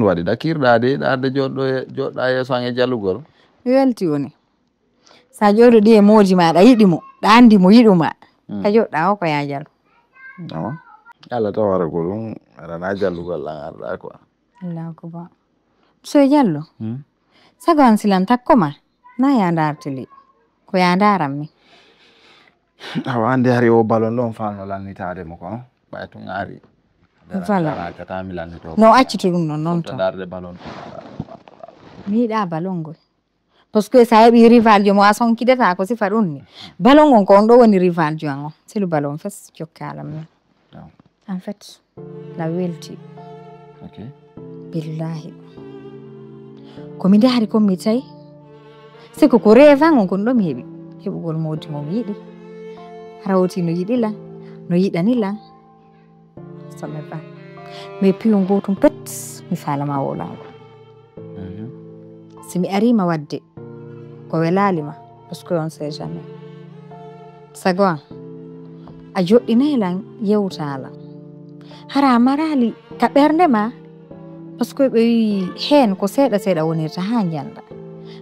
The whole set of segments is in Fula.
waɗi ɗakirɗade ɗarde joɗɗa yeeso an e jallugol welti woni sa joɗoɗi e moji maɗa yiɗi mo ɗa andi mo yiɗuma ka joɗɗa o ko ya jallu Allah tawara ko ɗum aɗana jallugol ɗan arɗa quoi Allah ko ba so jallo sago an silan takkoma na ya dartili ko ya daranmi awa ande hari o balon ɗon fanno lannitade mo ko ɓay to ngari voilà katami lannito no accitu ɗum non to darde balon mi yiɗa balon ngol parce que sa heɓi rival jo mo a sonkidata ko sifa ɗum ni balon on ko on ɗo woni rival jo an o silu balon fes jokkalam min en fait la welti billahi komi dari kon mi tawi siko ko revan on kon ɗo mi heɓi heɓugol modi mo mi yiɗi rawti no yiɗila no yiɗanila somi fa mais piyon gotum pet mi falama wolago si mi arima wadde ko welalima parce que on sait jamais sago an a joɗɗinaylan yewtala hara marali ka ɓernde ma parce que ɓe wi hen ko seeɗa seeɗa wonirta ha janda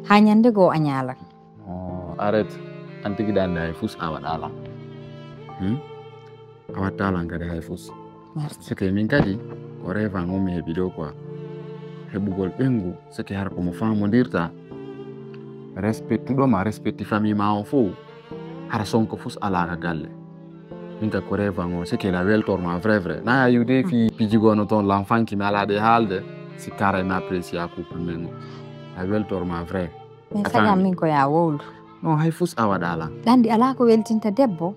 ha ñande goo a ñalan arrête an tigi ɗande hay fus a waɗala a wattalan kadi hay fus sike min kadi ko revan on mi heɓi ɗo quoi heɓugol ɓengu sike har komo famodirta respectuɗoma respecti famille ma on fo hara sonko fus alaka galle min kadi ko revan on sike la weltorma vrai vrai na yiwde fi pijigono toon l'enfant qui mi alaɗe haalde si kara mi apprécie a couple men a weltorma vrai min sagam min ko ya wowlu non hay fus a waɗala ɗandi ala ko weltinta debbo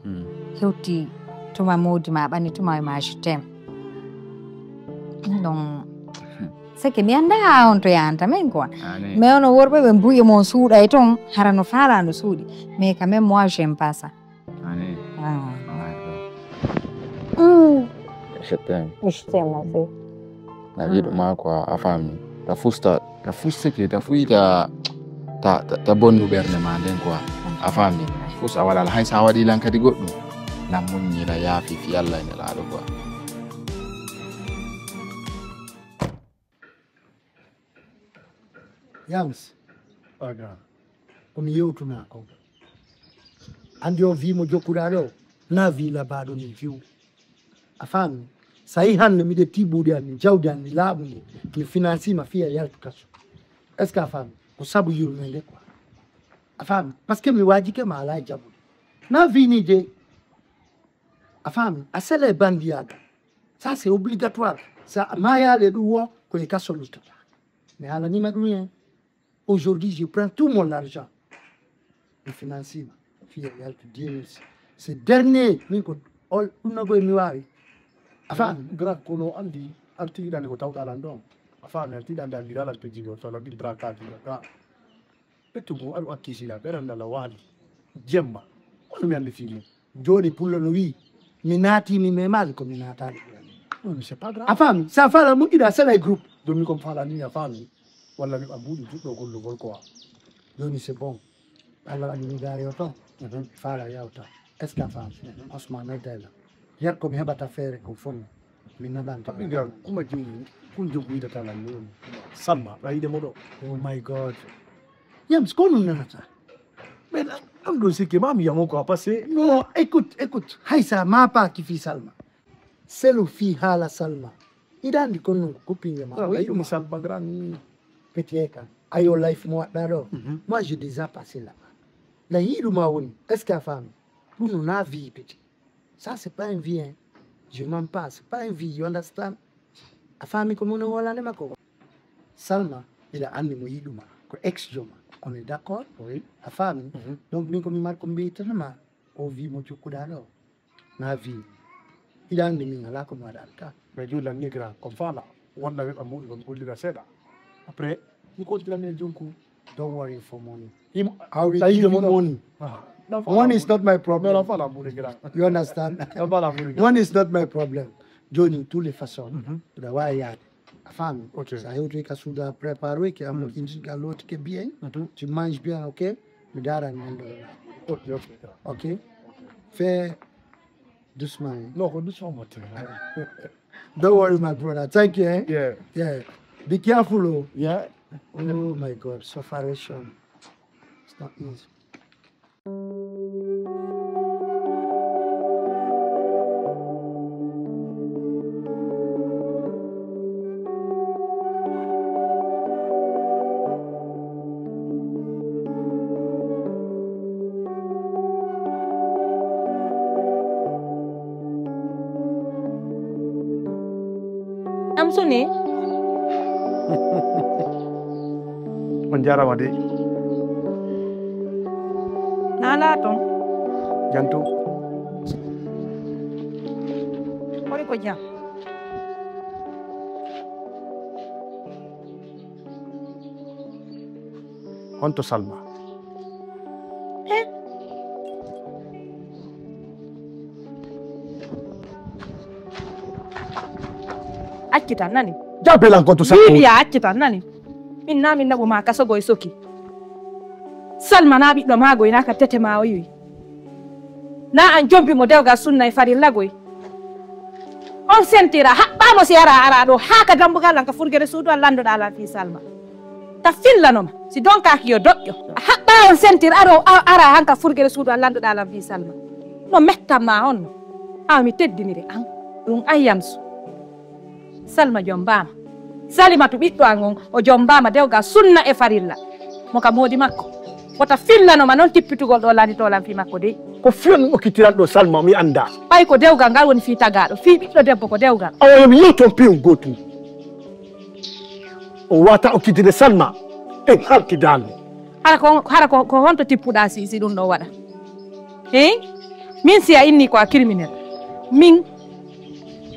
hewti tuma modi ma ɓani tuma ma je t'aime donc sike mi anda ha on to yanta men quoi mais ono worɓe ɓe mbuye mon suuɗay toon hara no faala no suuɗi mais quand même moi j'aime pas ça je t'aime ma fille na yiɗuma quoi a faami ta fusta sike ta fuyita ta bonnu ɓernde ma nden quoi a faami fus a waɗala hay sa waɗi lan kadi goɗɗum lan muññila yaafi fi Allah ene laaɗo quoi Yams komi yewtuna ko andi o wimo jokkuɗaɗo na wi labaɗo ni fiw a faami sa yi hande miɗe tiɓuɗe an mi jawdi an mi laaɓu ndi mi financima fiya yaltu kaso est ce que a faami ko saabu yurmede quoi a faami par ce que mi wajike ma ala jaɓude na wini de a faami a sele bandiyaɗo ça c'est obligatoire sa mayaɗe ɗum wo koye kaso lustata mi halanima ɗum hen aujourd'hui je prends tout mon argent mi financima fiya yaltu 10 000 ce dernier min ko ɗum nagoye mi wawi a faami grave kono andi an tigiɗande ko tawɗalan ɗon a faami an tigiɗande andiɗalan to jigo solo ɗiɗi bracade ga ɓettugo aɗu akkisila ɓerandala waali jemma ono mi andi fini joni pullo no wi mi naatimi memali ko mi natani c'est pas grave a faami sa fala muɗɗiɗa seɗa groupe domi comme falani a faami walla mi ɓambuɗi juɗɗo gollugol quoi joni c'est bon allah waɗi mi gaari o ton faala yawta est ce que a faami osman noddayla yat komi heɓata feere ko fonni mi naɓanta ɓigal kuma joni kun jogu yidatalan ni on salma ɓayiɗe moɗo oh my god yams ko ɗum nanata mais ɗum ɗo sikki ma mi yamo quoi parce que non écoute haysa ma paaki fi salma selo fi haala salma iɗa andi kon non ko koppinge ma ɗum salma grand pete kan ayo life mo waɗɗa ɗo moi je déjà passé là la yiɗuma woni est ce que a faami ɗum no na vie pete ça c'est pas une vie hein. Je m'en passe, c'est pas une vie, you understand? A famille comme on hollandais mako. Salma, il a andi mo yiduma, ko ex joma. On est d'accord? Oui. A famille. Donc min ko mi mar ko mbeytanama o wi mo jokkuɗa ɗo. Na vie. Il a andi min ala ko mi waɗata. Mais juulan ni grand comme fala wonɗa ɓe ɓambuɗi kon gollira seeɗa après mi kontirani e jonku. Don't worry for money. I will give you money. Money is not my problem. You understand? Money is not my problem. Johnny, tous les façons. Da wa yade. A femme. Ça y est, tu as préparé que am l'autre qui est bien. Tu manges bien, ok? Me dara ok. Fais doucement. Non, doucement. Don't worry, my brother. Thank you. Yeah. Yeah. Be careful, oh. Yeah. Oh my God, separation. It's not easy. am suni Manjara wadi. nala ton Jantu. kori ko jam Honto Salma. accita nani Jabelan konto Salma. bibiya accita nani min na min naɓo ma kasogo e soki Salma na ɓiɗɗo maagoy na ka tete ma o yiwi na an jompi mo dewgal sunna e farilla goy on sentira haɓɓamo si ara ara ɗo ha ka dambugal an ka furgere suudu an landoɗa lan fi Salma ta fillanoma si donkaki yo doƴƴo haɓɓa on sentir aro ara han ka furgere suudu an landoɗa lan fi Salma no mettanma on no mi teddiniri an ɗum ayyamsu Salma jombama Salimatu ɓiɗɗo an on o jombama dewgal sunna e farilla mo ka moodi makko wota fillanoma noon tippitugol ɗo lanitolan fi makko de Ko fiyon okitiran do Salma mi anda. ɓay ko dewgal ngal woni fi tagaɗo fi ɓiɗɗo debbo ko dewgal Awo mi yoton piyon gotu. O wata okitire Salma. En halki dal. hara ko honto tippuɗa si ɗum ɗo waɗa min si a inni ko a criminel min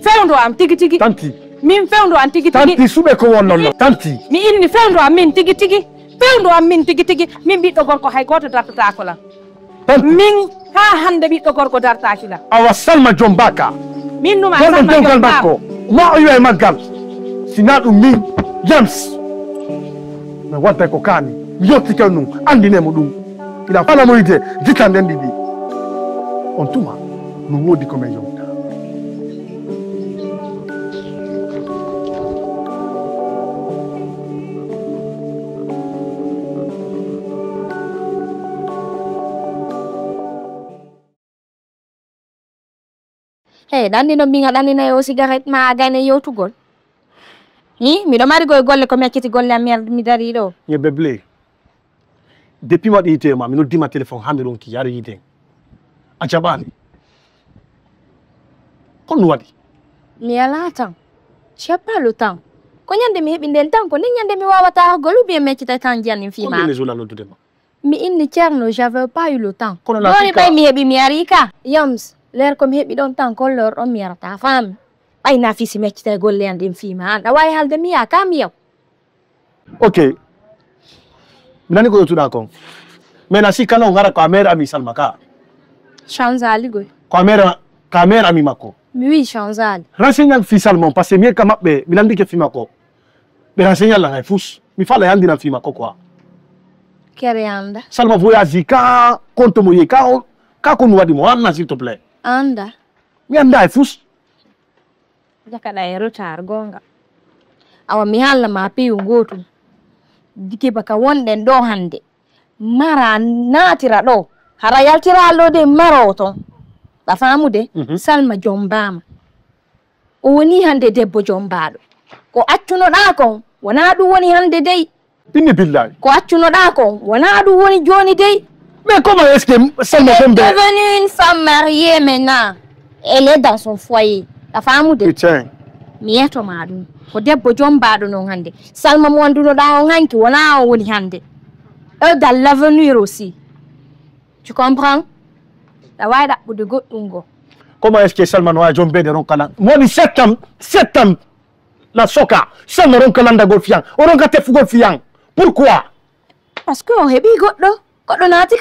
fewndo am tigi tigi Tanti. min fewndo am tigi tigi Tanti sube ko wonnonno. Tanti. mi inni fewndo am min tigi tigi fewndo am min tigi tigi min ɓiɗɗo gorko hay goto dartatako lan Tanti. min ha hande ɓiɗɗo gorko dartaki lan Awa Salma jombaka. min numa Gondo Salma dewgal jombama makko. Ma o yiwa maggal. Sina ɗum min James. Mi watta ko kani. Mi yottike ɗum andinemo ɗum. Ila fala mo yide jita nden ɗiɗi. On tuma no wodi ko men yonta. Hey, ɗanni no mbinga ɗannina o cigarette ma a gayna yewtugol miɗo mari goye golle ko mi acciti golle am mi dari ɗo Ñebbe ble. Depuis ma ɗiyite ma mi noddima téléphone ha mi ronki yari yiden. A jaɓani. Kon no waɗi. mi ala tan j'ai pas le temps ko ñande mi heɓi nden tan ko nden ñande mi wawata gol ou bien mi accita tan jiyanni Kon fima ne zola noddudema. mi inni ceerno j'avais pas eu le temps Kono ɗoni ɓay mi heɓi mi ari ka yams leer komi heɓi ɗon tan kollor ɗon mi yarata faami ɓay na fisi mi accita e golle an ɗen fima an ɗa wawi haalde mi ya ka mi yaw Ok. Mi nani ko yottuɗa kon. Mais na sikka on ngara ko a mère ami Salma ka. change ali goy Ko a mère ami makko. mi wi change ali Renseignal fi Salma parce que mi ka maɓɓe mi landike fi makko. Ɓe renseignal la hay fus. Mi fala e andina fi makko quoi. kere anda Salma voyage ka compte mo ye ka ko no waɗi mo anna s'il te plaît. anda Mi anda e fus. jakaɗa e retard gonga awa mi haalna ma piyu gotum dike baka wonɗen ɗo hande mara natira ɗo hara yaltira ɗo de maro ton ɗa famude Salma jombama o woni hande debbo jombaɗo ko accunoɗa kon wona ɗum woni hande dey Binni billahi. ko accunoɗa kon wona ɗum woni joni dey Mais comment est-ce que Salma elle est tombe? devenue une femme mariée maintenant elle est dans son foyer ɗa famude Tiens. mi yetoma ɗum ko debbo jombaɗo noon hannde Salma mo wandunoɗa on hanki wona o woni hannde e dans l'avenir aussi tu comprends ɗa wawi ɗaɓɓude goɗɗum go Comment est-ce que Salma no jom bede ron kala? Moni 7 ans la soka. Salma ron kala ndagol fiyan. O ron ka tefugol fiyan. Pourquoi? par ce que o heeɓi goɗɗo naati